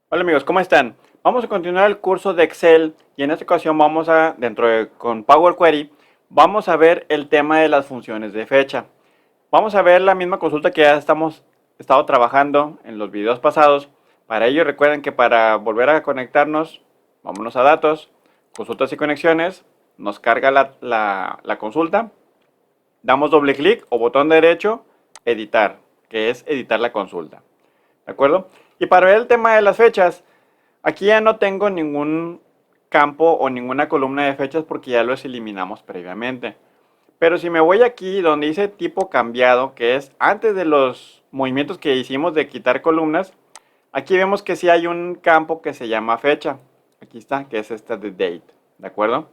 Hola amigos, ¿cómo están? Vamos a continuar el curso de Excel y en esta ocasión con Power Query, vamos a ver el tema de las funciones de fecha. Vamos a ver la misma consulta que ya estado trabajando en los videos pasados. Para ello recuerden que para volver a conectarnos, vámonos a datos, consultas y conexiones, nos carga la consulta, damos doble clic o botón derecho, editar, que es editar la consulta. ¿De acuerdo? Y para ver el tema de las fechas, aquí ya no tengo ningún campo o ninguna columna de fechas porque ya los eliminamos previamente. Pero si me voy aquí donde dice tipo cambiado, que es antes de los movimientos que hicimos de quitar columnas, aquí vemos que sí hay un campo que se llama fecha. Aquí está, que es esta de date. ¿De acuerdo?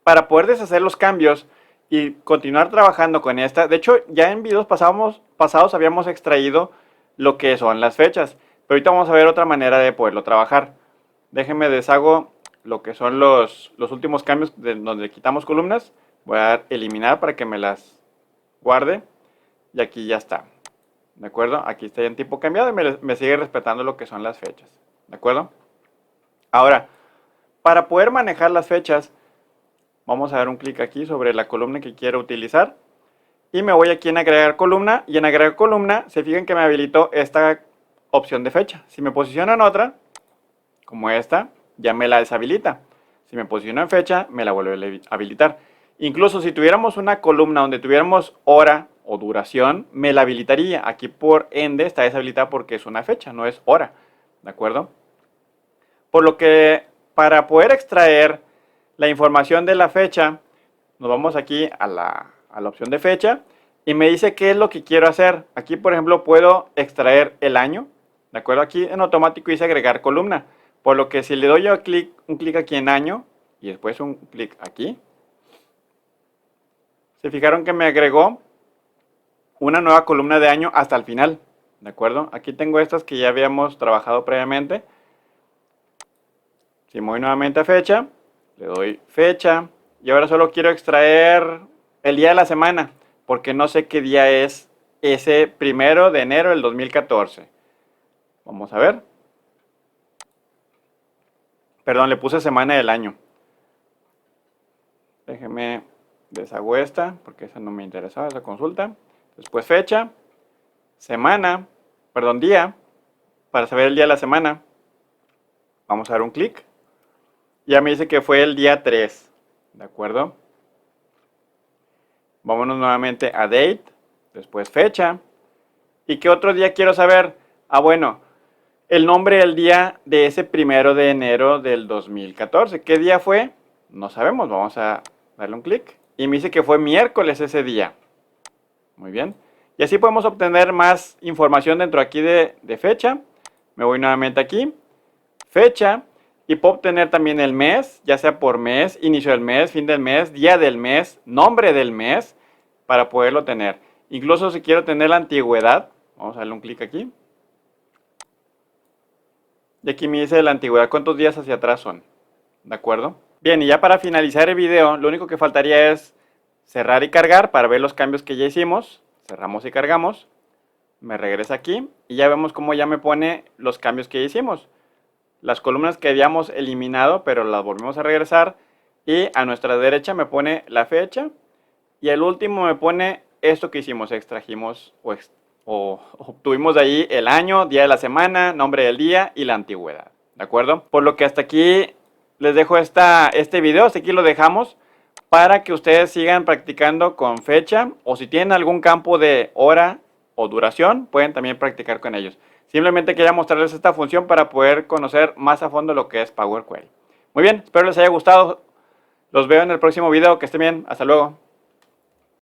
Para poder deshacer los cambios y continuar trabajando con esta, de hecho ya en videos pasados habíamos extraído lo que son las fechas, pero ahorita vamos a ver otra manera de poderlo trabajar. Déjenme deshago lo que son los últimos cambios de donde quitamos columnas. Voy a dar eliminar para que me las guarde y aquí ya está. ¿De acuerdo? Aquí está ya en tipo cambiado y me sigue respetando lo que son las fechas. ¿De acuerdo? Ahora, para poder manejar las fechas, vamos a dar un clic aquí sobre la columna que quiero utilizar. Y me voy aquí en agregar columna. Y en agregar columna, se fijan que me habilitó esta opción de fecha. Si me posiciono en otra, como esta, ya me la deshabilita. Si me posiciono en fecha, me la vuelve a habilitar. Incluso si tuviéramos una columna donde tuviéramos hora o duración, me la habilitaría. Aquí por ende está deshabilitada porque es una fecha, no es hora. ¿De acuerdo? Por lo que para poder extraer la información de la fecha, nos vamos aquí a la opción de fecha y me dice qué es lo que quiero hacer. Aquí, por ejemplo, puedo extraer el año. ¿De acuerdo? Aquí en automático dice agregar columna. Por lo que si le doy un clic aquí en año y después un clic aquí, se fijaron que me agregó una nueva columna de año hasta el final. ¿De acuerdo? Aquí tengo estas que ya habíamos trabajado previamente. Si me voy nuevamente a fecha, le doy fecha y ahora solo quiero extraer el día de la semana porque no sé qué día es ese 1 de enero del 2014. Vamos a ver. Perdón, le puse semana del año. Déjeme deshago esta porque esa no me interesaba, esa consulta. Después fecha, semana, perdón, día, para saber el día de la semana. Vamos a dar un clic. Ya me dice que fue el día 3. ¿De acuerdo? Vámonos nuevamente a date, después fecha. ¿Y qué otro día quiero saber? Ah, bueno, el nombre del día de ese 1 de enero del 2014. ¿Qué día fue? No sabemos, vamos a darle un clic. Y me dice que fue miércoles ese día. Muy bien. Y así podemos obtener más información dentro aquí de fecha. Me voy nuevamente aquí, fecha, y puedo obtener también el mes, ya sea por mes, inicio del mes, fin del mes, día del mes, nombre del mes, para poderlo tener. Incluso si quiero tener la antigüedad, vamos a darle un clic aquí. Y aquí me dice la antigüedad, cuántos días hacia atrás son. ¿De acuerdo? Bien, y ya para finalizar el video, lo único que faltaría es cerrar y cargar para ver los cambios que ya hicimos. Cerramos y cargamos. Me regresa aquí y ya vemos cómo ya me pone los cambios que ya hicimos. Las columnas que habíamos eliminado, pero las volvimos a regresar. Y a nuestra derecha me pone la fecha. Y el último me pone esto que hicimos, extrajimos o obtuvimos de ahí el año, día de la semana, nombre del día y la antigüedad. ¿De acuerdo? Por lo que hasta aquí les dejo este video, hasta aquí lo dejamos para que ustedes sigan practicando con fecha o si tienen algún campo de hora o duración, pueden también practicar con ellos. Simplemente quería mostrarles esta función para poder conocer más a fondo lo que es Power Query. Muy bien, espero les haya gustado. Los veo en el próximo video. Que estén bien. Hasta luego.